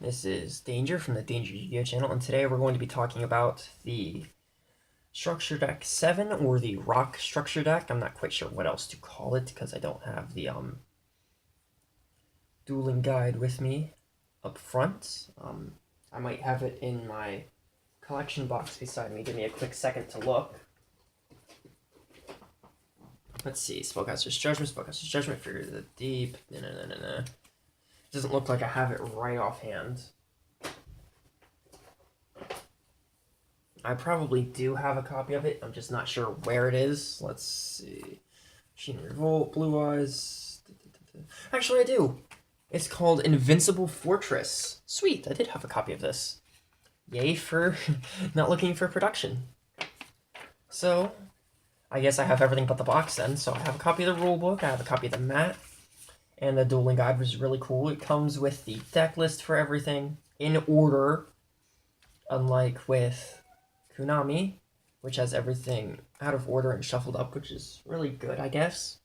This is Danger from the Danger Yu-Gi-Oh channel, and today we're going to be talking about the Structure Deck 7, or the Rock Structure Deck. I'm not quite sure what else to call it, because I don't have the dueling guide with me up front. I might have it in my collection box beside me. Give me a quick second to look. Let's see, Spellcaster's Judgment, Figure of the Deep, Doesn't look like I have it right offhand. I probably do have a copy of it. I'm just not sure where it is. Let's see. Machine Revolt, Blue Eyes. Actually, I do. It's called Invincible Fortress. Sweet, I did have a copy of this. Yay for not looking for production. So, I guess I have everything but the box then. So I have a copy of the rulebook, I have a copy of the mat, and the dueling guide, which is really cool. It comes with the deck list for everything in order, unlike with Konami, which has everything out of order and shuffled up, which is really good, I guess.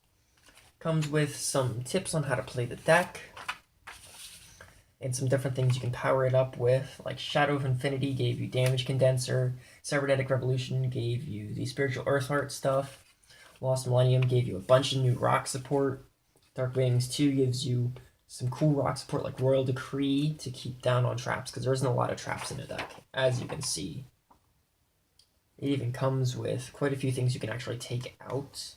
Comes with some tips on how to play the deck, and some different things you can power it up with, like Shadow of Infinity gave you Damage Condenser, Cybernetic Revolution gave you the Spiritual Earthheart stuff, Lost Millennium gave you a bunch of new rock support, Dark Wings 2 gives you some cool rock support like Royal Decree to keep down on traps, because there isn't a lot of traps in the deck, as you can see. It even comes with quite a few things you can actually take out.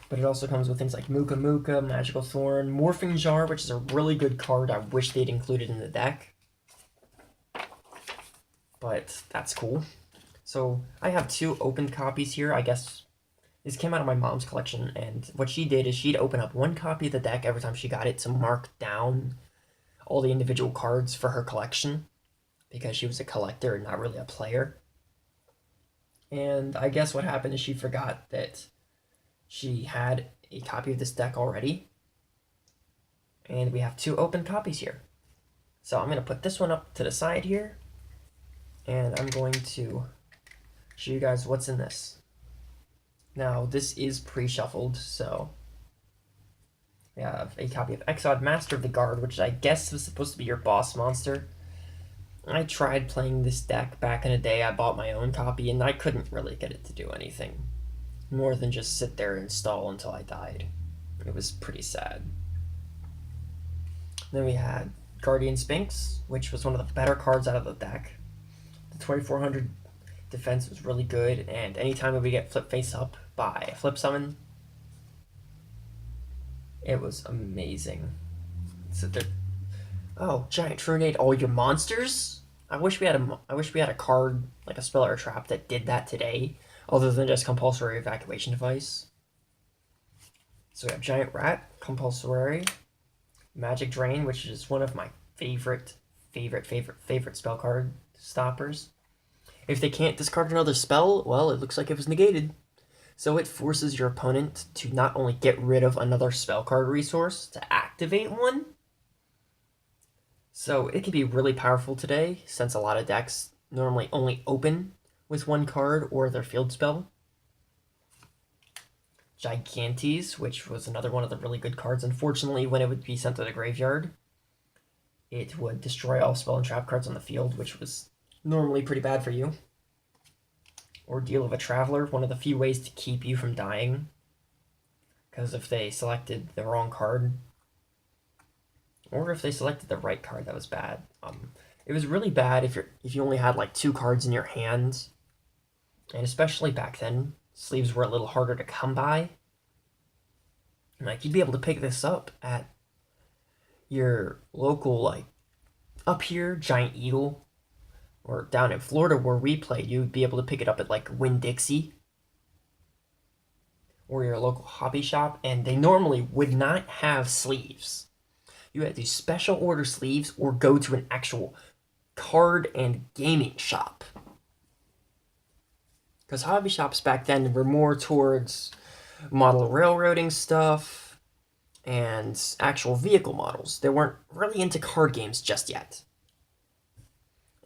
But it also comes with things like Muka Muka, Magical Thorn, Morphing Jar, which is a really good card I wish they'd included in the deck. But that's cool. So I have two opened copies here. I guess this came out of my mom's collection, and what she did is she'd open up one copy of the deck every time she got it to mark down all the individual cards for her collection, because she was a collector and not really a player. And I guess what happened is she forgot that she had a copy of this deck already, and we have two open copies here. So I'm going to put this one up to the side here, and I'm going to show you guys what's in this. Now, this is pre-shuffled, so we have a copy of Exod, Master of the Guard, which I guess was supposed to be your boss monster. I tried playing this deck back in the day. I bought my own copy, and I couldn't really get it to do anything more than just sit there and stall until I died. It was pretty sad. Then we had Guardian Sphinx, which was one of the better cards out of the deck. The 2400 defense was really good, and anytime we get flip face up by a flip summon, it was amazing. So there. Oh, Giant Trinade all your monsters? I wish we had a card like a spell or a trap that did that today, other than just compulsory evacuation device. So we have Giant Rat, compulsory, Magic Drain, which is one of my favorite spell card stoppers. If they can't discard another spell, well, it looks like it was negated. So it forces your opponent to not only get rid of another spell card resource to activate one. So it can be really powerful today, since a lot of decks normally only open with one card or their field spell. Gigantes, which was another one of the really good cards. Unfortunately, when it would be sent to the graveyard, it would destroy all spell and trap cards on the field, which was normally pretty bad for you. Ordeal of a Traveler, one of the few ways to keep you from dying, because if they selected the wrong card, or if they selected the right card, that was bad. It was really bad if you only had like two cards in your hand, and especially back then, sleeves were a little harder to come by. Like, you'd be able to pick this up at your local, like, up here, Giant Eagle, or down in Florida where we played, you'd be able to pick it up at like Winn-Dixie or your local hobby shop, and they normally would not have sleeves. You had to special order sleeves or go to an actual card and gaming shop. Because hobby shops back then were more towards model railroading stuff and actual vehicle models. They weren't really into card games just yet.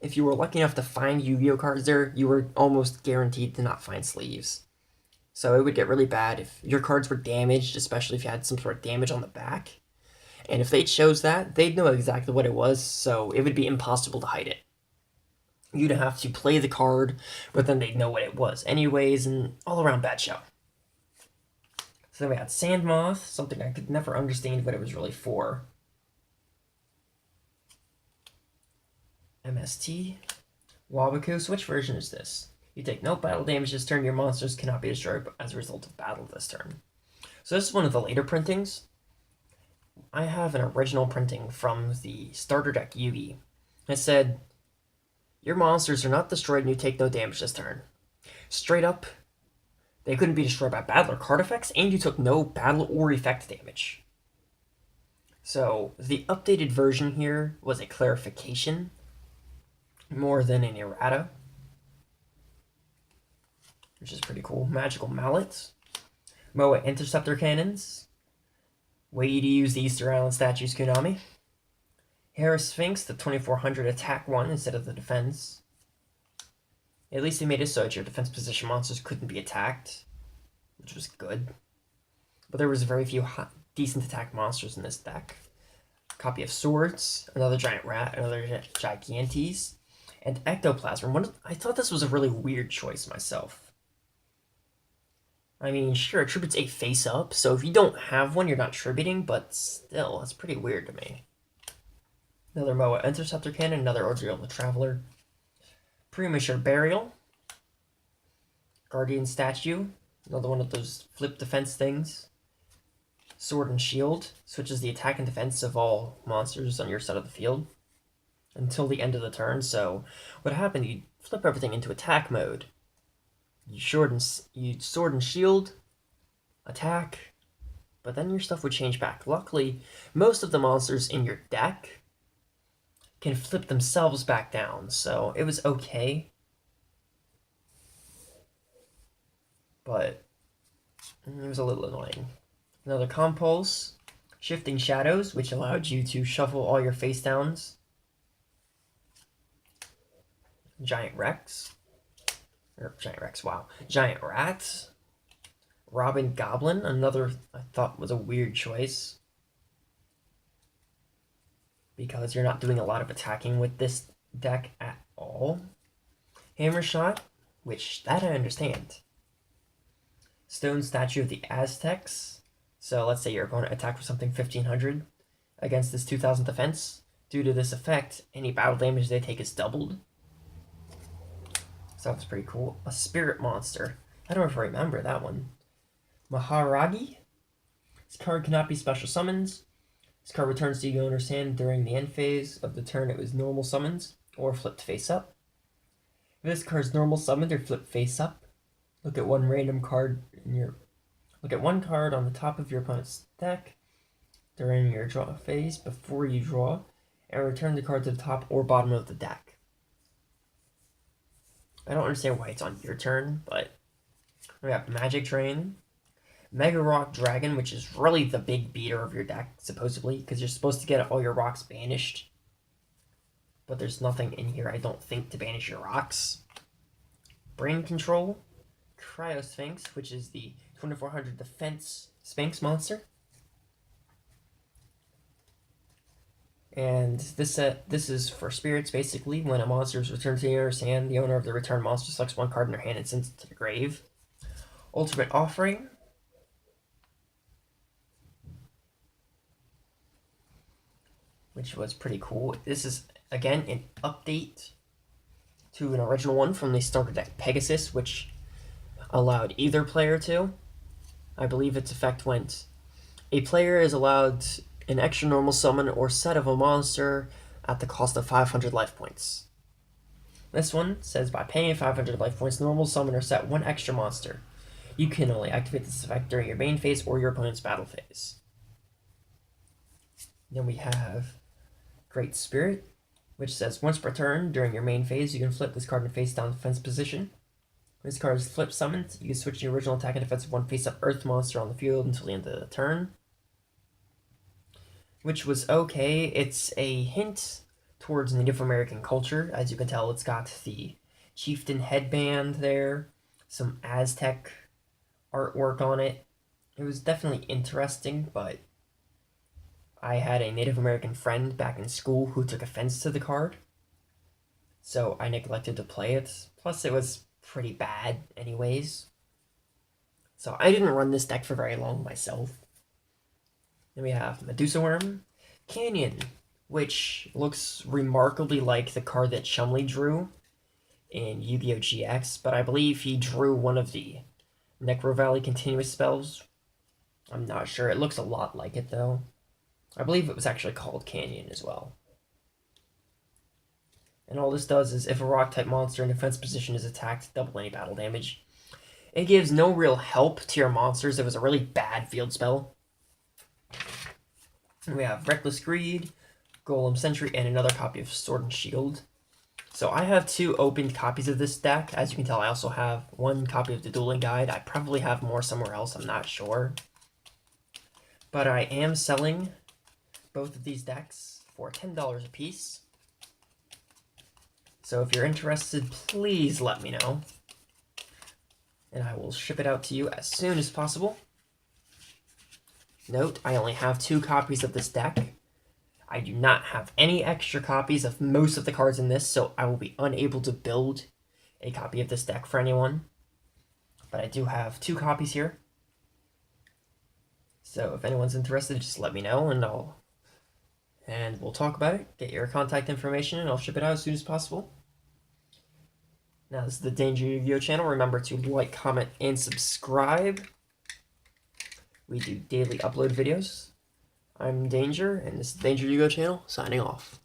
If you were lucky enough to find Yu-Gi-Oh cards there, you were almost guaranteed to not find sleeves. So it would get really bad if your cards were damaged, especially if you had some sort of damage on the back. And if they chose that, they'd know exactly what it was, so it would be impossible to hide it. You'd have to play the card, but then they'd know what it was anyways, and all around bad show. So then we had Sandmoth, something I could never understand what it was really for. MST. Wabakos, which version is this? You take no battle damage this turn, your monsters cannot be destroyed as a result of battle this turn. So this is one of the later printings. I have an original printing from the starter deck Yugi. It said, your monsters are not destroyed and you take no damage this turn. Straight up, they couldn't be destroyed by battle or card effects, and you took no battle or effect damage. So the updated version here was a clarification more than an errata, which is pretty cool. Magical Mallets, Moa Interceptor Cannons, way to use the Easter Island statues, Konami. Hera Sphinx, the 2400 attack one instead of the defense. At least they made it so that your defense position monsters couldn't be attacked, which was good. But there was very few decent attack monsters in this deck. Copy of Swords, another Giant Rat, another Gigantes, and Ectoplasm. I thought this was a really weird choice myself. I mean, sure, it tributes a face-up, so if you don't have one, you're not tributing, but still, that's pretty weird to me. Another Moa Interceptor Cannon, another Odriel the Traveler. Premature Burial. Guardian Statue, another one of those flip defense things. Sword and Shield, switches the attack and defense of all monsters on your side of the field until the end of the turn. So what happened, you flip everything into attack mode. You sword and shield, attack, but then your stuff would change back. Luckily, most of the monsters in your deck can flip themselves back down, so it was okay. But it was a little annoying. Another Compulse, Shifting Shadows, which allowed you to shuffle all your face downs. Giant Rex. Giant Rat. Robin Goblin, another I thought was a weird choice. Because you're not doing a lot of attacking with this deck at all. Hammer Shot, which that I understand. Stone Statue of the Aztecs. So let's say your opponent attacked with something 1500 against this 2000 defense. Due to this effect, any battle damage they take is doubled. So that was pretty cool. A Spirit Monster. I don't know if I remember that one. Maharagi. This card cannot be special summons. This card returns to the owner's hand during the end phase of the turn it was normal summons or flipped face up. If this card's normal summoned or flipped face up, look at one card on the top of your opponent's deck during your draw phase before you draw, and return the card to the top or bottom of the deck. I don't understand why it's on your turn, but we have Magic Train, Mega Rock Dragon, which is really the big beater of your deck, supposedly, because you're supposed to get all your rocks banished. But there's nothing in here, I don't think, to banish your rocks. Brain Control, Cryo Sphinx, which is the 2400 defense Sphinx monster. And this is for spirits, basically. When a monster is returned to the owner's hand, the owner of the returned monster selects one card in their hand and sends it to the grave. Ultimate Offering. Which was pretty cool. This is, again, an update to an original one from the starter deck Pegasus, which allowed either player to. I believe its effect went, a player is allowed an extra normal summon or set of a monster at the cost of 500 life points. This one says, by paying 500 life points, normal summon or set one extra monster. You can only activate this effect during your main phase or your opponent's battle phase. Then we have Great Spirit, which says, once per turn during your main phase, you can flip this card in face down defense position. When this card is flip summoned, you can switch your original attack and defense of one face-up earth monster on the field until the end of the turn. Which was okay. It's a hint towards Native American culture. As you can tell, it's got the chieftain headband there, some Aztec artwork on it. It was definitely interesting, but I had a Native American friend back in school who took offense to the card, so I neglected to play it. Plus, it was pretty bad anyways. So I didn't run this deck for very long myself. Then we have Medusa Worm, Canyon, which looks remarkably like the card that Chumley drew in Yu-Gi-Oh! GX, but I believe he drew one of the Necro Valley continuous spells. I'm not sure. It looks a lot like it, though. I believe it was actually called Canyon as well. And all this does is if a rock-type monster in defense position is attacked, double any battle damage. It gives no real help to your monsters. It was a really bad field spell. We have Reckless Greed, Golem Sentry, and another copy of Sword and Shield. So I have 2 opened copies of this deck. As you can tell, I also have 1 copy of the Dueling Guide. I probably have more somewhere else, I'm not sure. But I am selling both of these decks for $10 a piece. So if you're interested, please let me know. And I will ship it out to you as soon as possible. Note, I only have 2 copies of this deck. I do not have any extra copies of most of the cards in this, so I will be unable to build a copy of this deck for anyone. But I do have 2 copies here. So if anyone's interested, just let me know and we'll talk about it. Get your contact information and I'll ship it out as soon as possible. Now this is the Danger Yu-Gi-Oh! Channel. Remember to like, comment, and subscribe. We do daily upload videos. I'm Danger, and this is the Danger Yu-Gi-Oh! Channel, signing off.